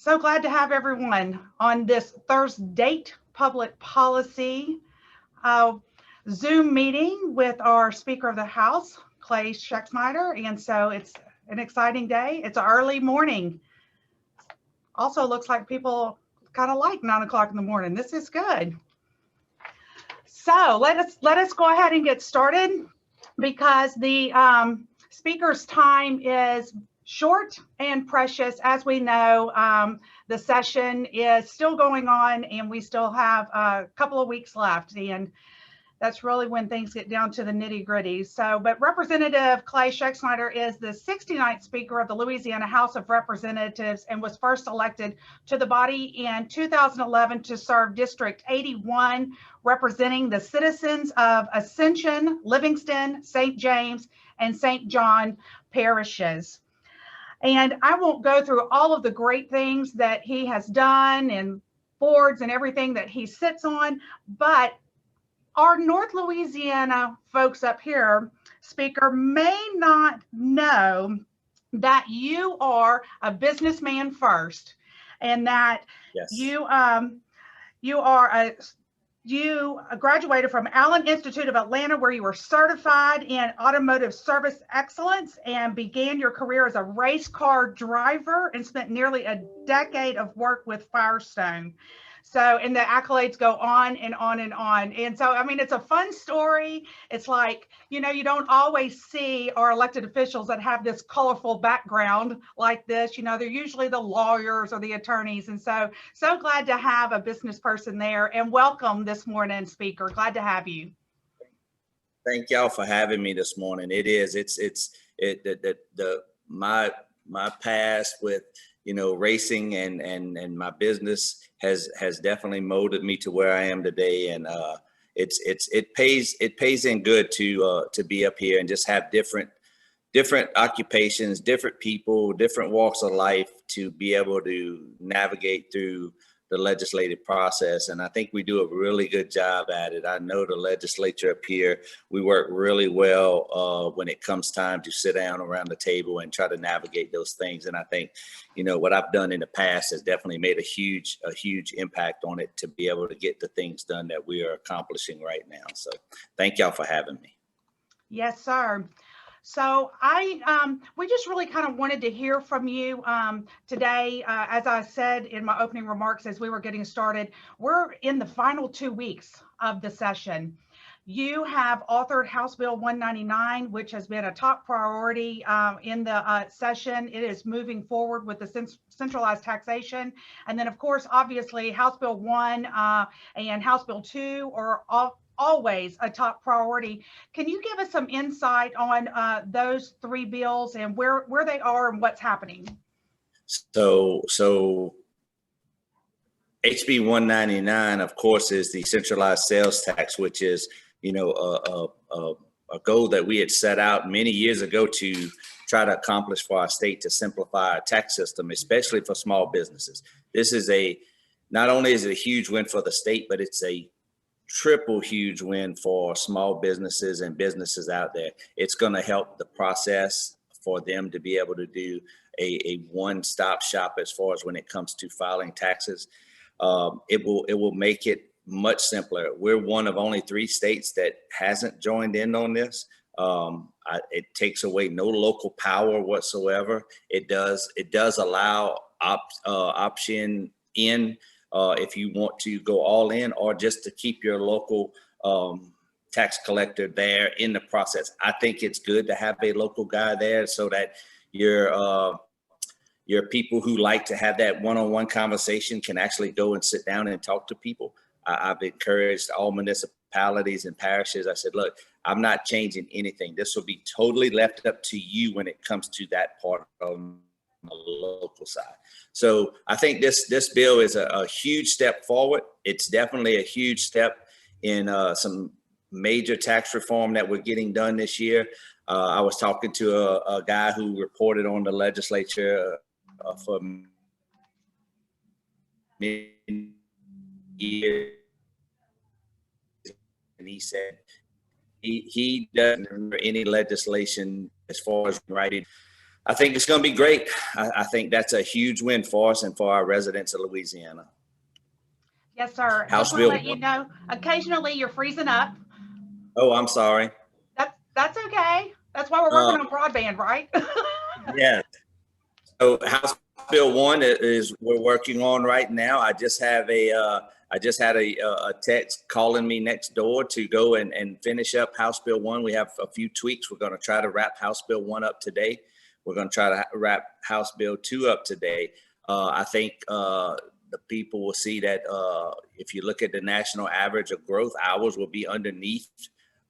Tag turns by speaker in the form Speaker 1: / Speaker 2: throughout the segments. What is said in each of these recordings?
Speaker 1: So glad to have everyone on this Thursday public policy uh, Zoom meeting with our Speaker of the House, Clay Schexnayder. And so it's an exciting day. It's an early morning. Also looks like people kind of like 9 o'clock in the morning. This is good. So let us go ahead and get started because the speaker's time is short and precious. As we know, the session is still going on and we still have a couple of weeks left. And that's really when things get down to the nitty gritty. So, but Representative Clay Schexnayder is the 69th Speaker of the Louisiana House of Representatives and was first elected to the body in 2011 to serve District 81, representing the citizens of Ascension, Livingston, St. James, and St. John parishes. And I won't go through all of the great things that he has done and boards and everything that he sits on, but our North Louisiana folks up here, Speaker, may not know that you are a businessman first, and that
Speaker 2: Yes.
Speaker 1: You graduated from Allen Institute of Atlanta, where you were certified in automotive service excellence and began your career as a race car driver and spent nearly a decade of work with Firestone. So, and the accolades go on and on and on. And so, I mean, it's a fun story. It's like, you don't always see our elected officials that have this colorful background like this. They're usually the lawyers or the attorneys. And so glad to have a business person there. And welcome this morning, Speaker. Glad to have you.
Speaker 2: Thank y'all for having me this morning. My past with racing and my business has definitely molded me to where I am today, and it pays in good to be up here and just have different occupations, different people, different walks of life to be able to navigate through the legislative process. And I think we do a really good job at it. I know the legislature up here, we work really well when it comes time to sit down around the table and try to navigate those things. And I think, what I've done in the past has definitely made a huge impact on it to be able to get the things done that we are accomplishing right now. So thank y'all for having me.
Speaker 1: Yes, sir. So we just really kind of wanted to hear from you today. As I said in my opening remarks, as we were getting started, we're in the final 2 weeks of the session. You have authored House Bill 199, which has been a top priority in the session. It is moving forward with the centralized taxation. And then, of course, obviously, House Bill 1 and House Bill 2 are always a top priority. Can you give us some insight on those three bills and where they are and what's happening?
Speaker 2: So HB 199, of course, is the centralized sales tax, which is, a goal that we had set out many years ago to try to accomplish for our state to simplify our tax system, especially for small businesses. This is not only is it a huge win for the state, but it's a triple huge win for small businesses and businesses out there. It's going to help the process for them to be able to do a one-stop shop as far as when it comes to filing taxes. It will make it much simpler. We're one of only 3 states that hasn't joined in on this. It takes away no local power whatsoever. It does allow option in if you want to go all in, or just to keep your local tax collector there in the process. I think it's good to have a local guy there so that your people who like to have that one-on-one conversation can actually go and sit down and talk to people. I've encouraged all municipalities and parishes. I said, look, I'm not changing anything. This will be totally left up to you when it comes to that part on the local side. So I think this bill is a huge step forward. It's definitely a huge step in some major tax reform that we're getting done this year. I was talking to a guy who reported on the legislature for many years, and he said he doesn't remember any legislation as far as writing I think it's going to be great. I think that's a huge win for us and for our residents of Louisiana.
Speaker 1: Yes, sir.
Speaker 2: House
Speaker 1: Just want to
Speaker 2: Bill.
Speaker 1: let you know, occasionally you're freezing up.
Speaker 2: Oh, I'm sorry.
Speaker 1: That's okay. That's why we're working on broadband, right?
Speaker 2: Yeah. So House Bill 1 is we're working on right now. I just had a text calling me next door to go and finish up House Bill 1. We have a few tweaks. We're going to try to wrap House Bill 1 up today. We're going to try to wrap House Bill 2 up today. I think the people will see that if you look at the national average of growth, ours will be underneath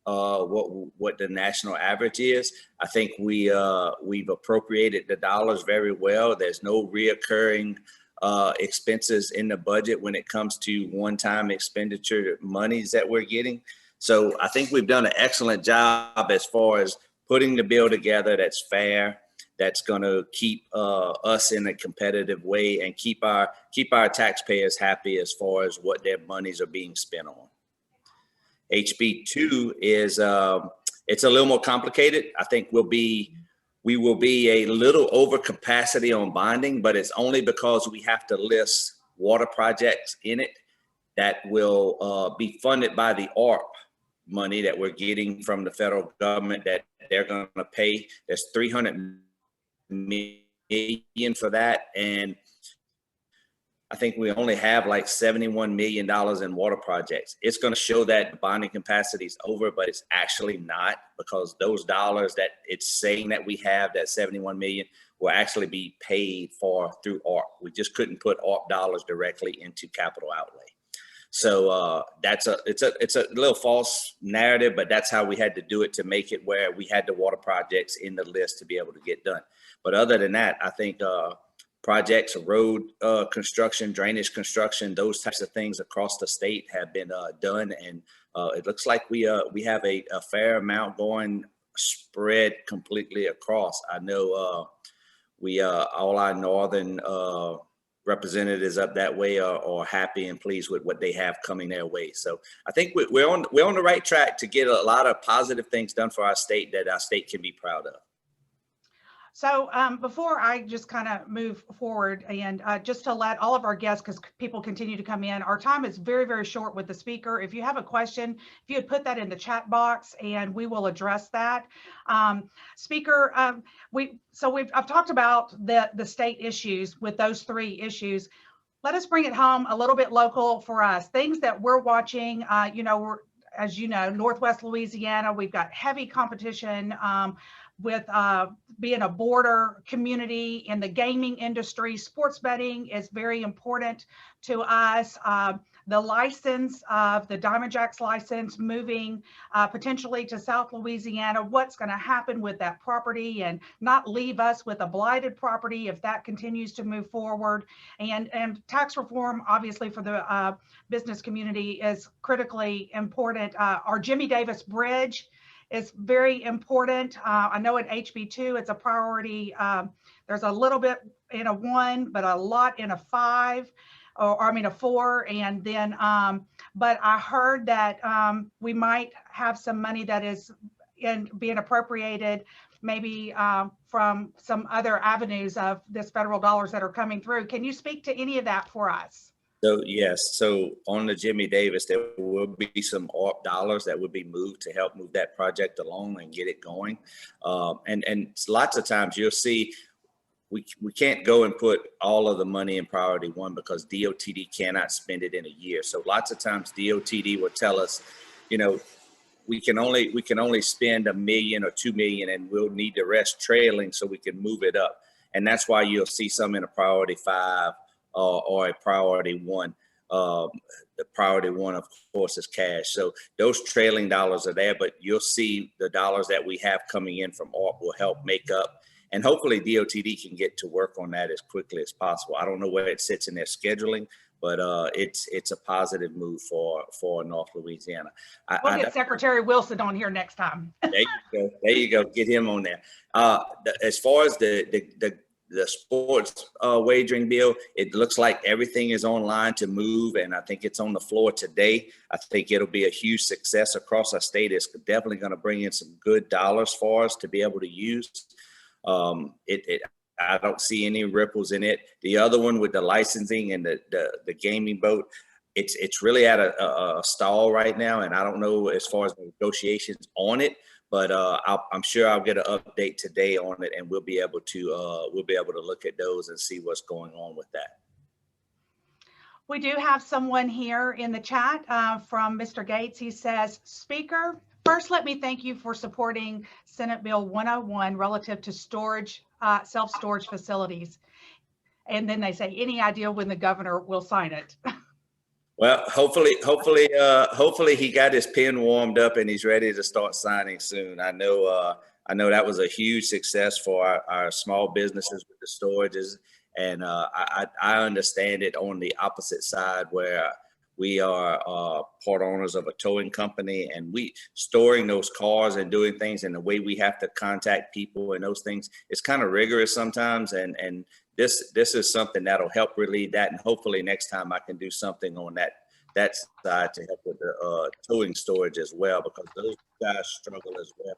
Speaker 2: what the national average is. I think we've appropriated the dollars very well. There's no reoccurring expenses in the budget when it comes to one-time expenditure monies that we're getting. So I think we've done an excellent job as far as putting the bill together that's fair, that's going to keep us in a competitive way and keep our taxpayers happy as far as what their monies are being spent on. HB 2 is it's a little more complicated. I think we will be a little over capacity on bonding, but it's only because we have to list water projects in it that will be funded by the ARP money that we're getting from the federal government that they're going to pay. There's $300 million for that, and I think we only have like $71 million in water projects. It's going to show that the bonding capacity is over, but it's actually not, because those dollars that it's saying that we have, that 71 million, will actually be paid for through ARP. We just couldn't put ARP dollars directly into capital outlay. So it's a little false narrative, but that's how we had to do it to make it where we had the water projects in the list to be able to get done. But other than that, I think projects, road construction, drainage construction, those types of things across the state have been done, and it looks like we have a fair amount going spread completely across. I know all our northern representatives up that way are happy and pleased with what they have coming their way. So I think we're on the right track to get a lot of positive things done for our state that our state can be proud of.
Speaker 1: So before I just kind of move forward, and just to let all of our guests, because people continue to come in, our time is very, very short with the speaker. If you have a question, if you would put that in the chat box and we will address that. Speaker, I've talked about the state issues with those three issues. Let us bring it home a little bit local for us. Things that we're watching, as you know, Northwest Louisiana, we've got heavy competition with being a border community in the gaming industry. Sports betting is very important to us. The license of the Diamond Jacks license moving potentially to South Louisiana, what's going to happen with that property and not leave us with a blighted property if that continues to move forward. And tax reform, obviously, for the business community is critically important. Our Jimmy Davis Bridge is very important. I know at HB2, it's a priority. There's a little bit in a 1, but a lot in a 5, a 4. And then, but I heard that we might have some money that is being appropriated maybe from some other avenues of this federal dollars that are coming through. Can you speak to any of that for us?
Speaker 2: So yes, so on the Jimmy Davis, there will be some ARP dollars that would be moved to help move that project along and get it going. And lots of times you'll see we can't go and put all of the money in priority 1 because DOTD cannot spend it in a year. So lots of times DOTD will tell us, we can only spend $1 million or $2 million, and we'll need the rest trailing so we can move it up. And that's why you'll see some in a priority 5. Or a priority 1. The priority 1, of course, is cash. So those trailing dollars are there, but you'll see the dollars that we have coming in from ARP will help make up. And hopefully DOTD can get to work on that as quickly as possible. I don't know where it sits in their scheduling, but it's a positive move for North Louisiana.
Speaker 1: We'll get Secretary Wilson on here next time.
Speaker 2: There you go. Get him on there. As far as the sports wagering bill, it looks like everything is online to move, and I think it's on the floor today. I think it'll be a huge success across our state. It's definitely going to bring in some good dollars for us to be able to use. I don't see any ripples in it. The other one with the licensing and the gaming boat, it's really at a stall right now, and I don't know as far as the negotiations on it, but I'm sure I'll get an update today on it, and we'll be able to look at those and see what's going on with that.
Speaker 1: We do have someone here in the chat from Mr. Gates. He says, Speaker, first let me thank you for supporting Senate Bill 101 relative to storage, self-storage facilities. And then they say, any idea when the governor will sign it?
Speaker 2: Well, hopefully he got his pen warmed up and he's ready to start signing soon. I know that was a huge success for our small businesses with the storages, and I understand it on the opposite side where we are part owners of a towing company, and we storing those cars and doing things, and the way we have to contact people and those things, it's kind of rigorous sometimes, and this is something that'll help relieve that, and hopefully next time I can do something on that side to help with the towing storage as well, because those guys struggle as well.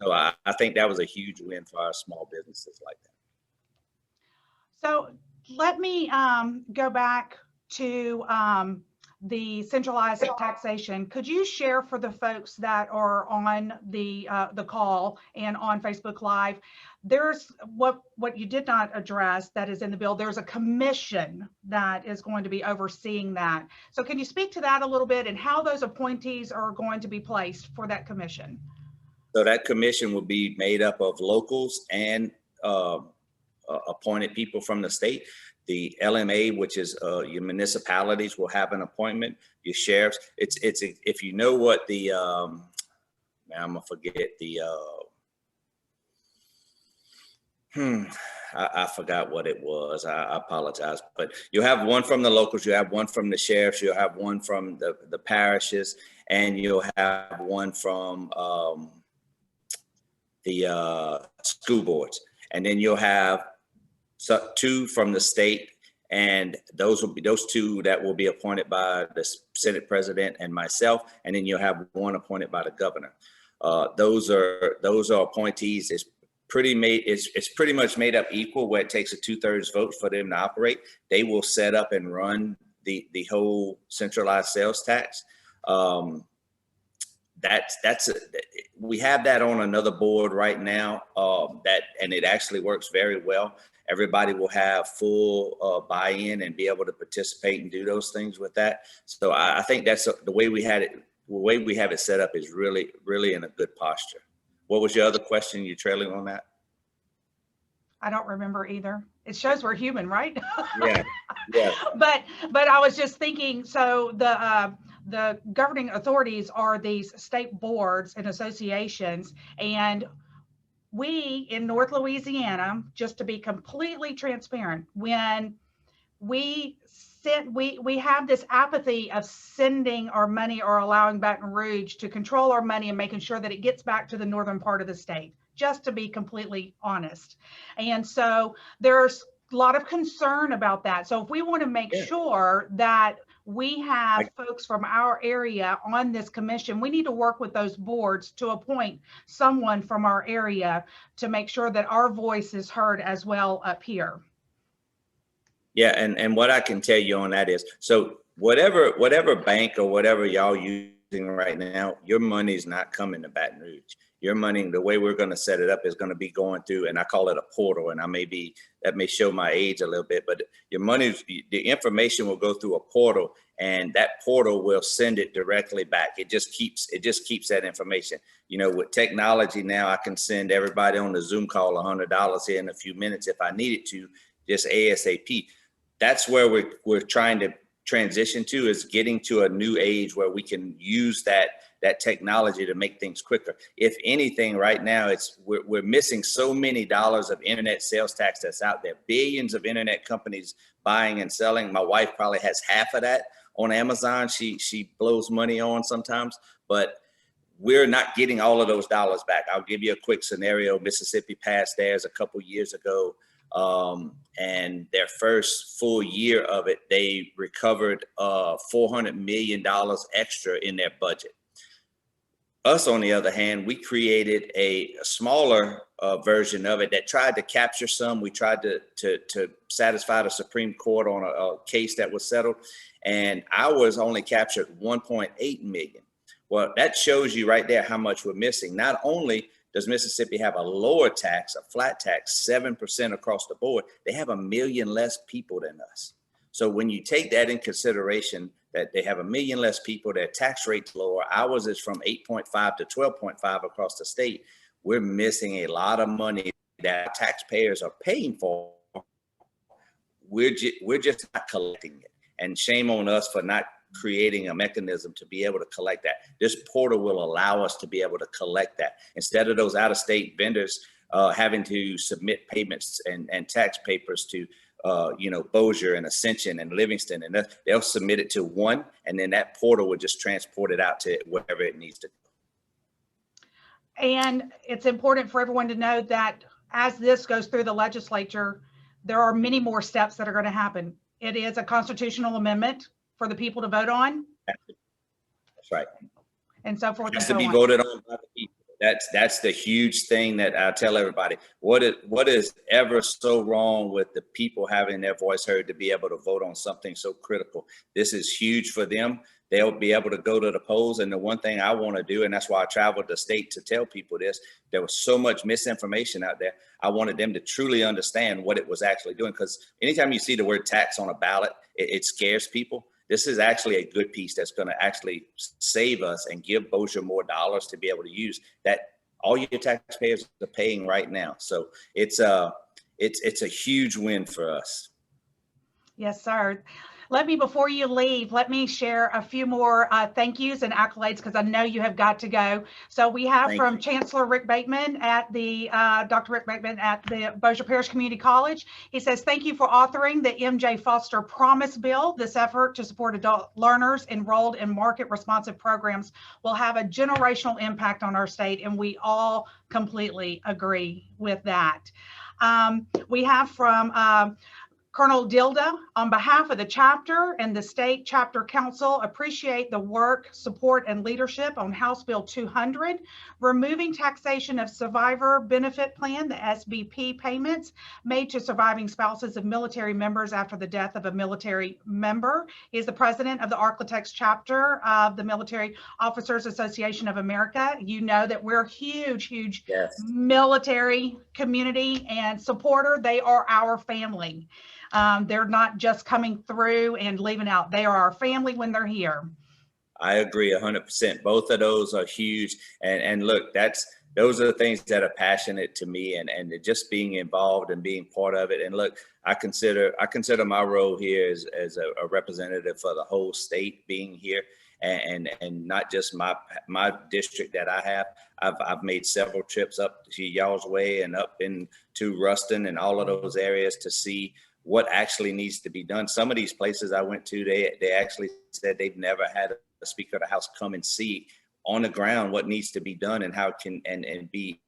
Speaker 2: So I think that was a huge win for our small businesses like that.
Speaker 1: So let me go back to the centralized taxation. Could you share for the folks that are on the call and on Facebook Live? There's what you did not address that is in the bill. There's a commission that is going to be overseeing that. So can you speak to that a little bit and how those appointees are going to be placed for that commission?
Speaker 2: So that commission will be made up of locals and appointed people from the state. The LMA, which is your municipalities, will have an appointment. Your sheriffs. It's if you know what the I'm gonna forget the I forgot what it was. I apologize, but you'll have one from the locals, you have one from the sheriffs, you'll have one from the parishes, and you'll have one from the school boards, and then you'll have two from the state, and those will be those two that will be appointed by the Senate President and myself, and then you'll have one appointed by the governor. Those are appointees. It's pretty much made up equal, where it takes a 2/3 vote for them to operate. They will set up and run the whole centralized sales tax. We have that on another board right now, and it actually works very well. Everybody will have full buy-in and be able to participate and do those things with that. So I think that's the way we had it. The way we have it set up is really, really in a good posture. What was your other question? You trailing on that?
Speaker 1: I don't remember either. It shows we're human, right?
Speaker 2: Yeah.
Speaker 1: But I was just thinking, so the governing authorities are these state boards and associations, and we in North Louisiana, just to be completely transparent, when we have this apathy of sending our money or allowing Baton Rouge to control our money and making sure that it gets back to the northern part of the state, just to be completely honest. And so there's a lot of concern about that. So if we want to make sure that we have folks from our area on this commission, we need to work with those boards to appoint someone from our area to make sure that our voice is heard as well up here.
Speaker 2: Yeah, and what I can tell you on that is, so whatever bank or whatever y'all using right now, your money's not coming to Baton Rouge. Your money, the way we're going to set it up, is going to be going through, and I call it a portal, and that may show my age a little bit, but your money, the information will go through a portal, and that portal will send it directly back. It just keeps that information. You know, with technology now, I can send everybody on the Zoom call $100 here in a few minutes if I needed to, just ASAP. That's where we're trying to transition to, is getting to a new age where we can use that technology to make things quicker. If anything, right now we're missing so many dollars of internet sales tax that's out there. Billions of internet companies buying and selling. My wife probably has half of that on Amazon. She blows money on sometimes, but we're not getting all of those dollars back. I'll give you a quick scenario. Mississippi passed theirs a couple years ago. And their first full year of it, they recovered $400 million extra in their budget. Us, on the other hand, we created a smaller version of it that tried to capture some. We tried to satisfy the Supreme Court on a case that was settled, and ours only captured 1.8 million. Well, that shows you right there how much we're missing. Not only does Mississippi have a lower tax, a flat tax, 7% across the board, they have 1 million less people than us. So when you take that in consideration, that they have 1 million less people, their tax rate's lower, ours is from 8.5 to 12.5 across the state, we're missing a lot of money that taxpayers are paying for. We're just not collecting it. And shame on us for not creating a mechanism to be able to collect that. This portal will allow us to be able to collect that. Instead of those out-of-state vendors having to submit payments and tax papers to Bossier and Ascension and Livingston, and they'll submit it to one, and then that portal will just transport it out to wherever it needs to go.
Speaker 1: And it's important for everyone to know that as this goes through the legislature, there are many more steps that are going to happen. It is a constitutional amendment for the people to vote on.
Speaker 2: That's right.
Speaker 1: And so forth.
Speaker 2: It has to be voted on by the people. That's the huge thing that I tell everybody. What is ever so wrong with the people having their voice heard to be able to vote on something so critical? This is huge for them. They'll be able to go to the polls. And the one thing I want to do, and that's why I traveled the state to tell people this, there was so much misinformation out there. I wanted them to truly understand what it was actually doing. Because anytime you see the word tax on a ballot, it scares people. This is actually a good piece that's going to actually save us and give Bossier more dollars to be able to use that all your taxpayers are paying right now. So it's a huge win for us.
Speaker 1: Yes, sir. Before you leave, let me share a few more thank yous and accolades, because I know you have got to go. So we have from Chancellor Rick Bateman at the Dr. Rick Bateman at the Bossier Parish Community College. He says, thank you for authoring the M.J. Foster Promise Bill. This effort to support adult learners enrolled in market responsive programs will have a generational impact on our state, and we all completely agree with that. We have from Colonel Dilda, on behalf of the chapter and the state chapter council, appreciate the work, support, and leadership on House Bill 200, removing taxation of survivor benefit plan, the SBP payments made to surviving spouses of military members after the death of a military member. He is the president of the Arklatex chapter of the Military Officers Association of America. You know that we're huge military community and supporter. They are our family. They're not just coming through and leaving out. They are our family when they're here.
Speaker 2: I agree 100%. Both of those are huge. And look, those are the things that are passionate to me, and just being involved and being part of it. And look, I consider my role here as a representative for the whole state being here, and not just my district that I have. I've made several trips up to y'all's way and up into Ruston and all of those areas to see what actually needs to be done. Some of these places I went to, they actually said they've never had a Speaker of the House come and see on the ground what needs to be done and how it can and be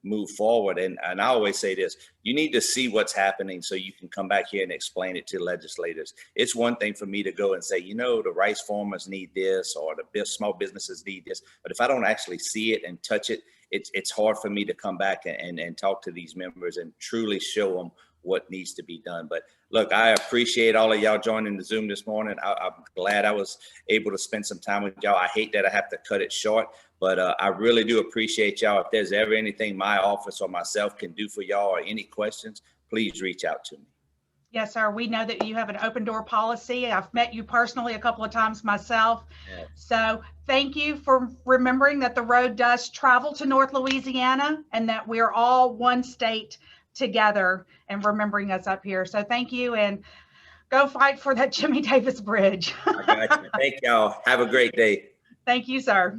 Speaker 2: move forward. And I always say this: you need to see what's happening so you can come back here and explain it to legislators. It's one thing for me to go and say, the rice farmers need this, or the small businesses need this, but if I don't actually see it and touch it, it's hard for me to come back and talk to these members and truly show them what needs to be done. But look, I appreciate all of y'all joining the Zoom this morning. I'm glad I was able to spend some time with y'all. I hate that I have to cut it short, but I really do appreciate y'all. If there's ever anything my office or myself can do for y'all or any questions, please reach out to me.
Speaker 1: Yes, sir. We know that you have an open door policy. I've met you personally a couple of times myself. Yeah. So thank you for remembering that the road does travel to North Louisiana and that we're all one state together, and remembering us up here. So thank you, and go fight for that Jimmy Davis Bridge.
Speaker 2: I got you. Thank y'all. Have a great day.
Speaker 1: Thank you, sir.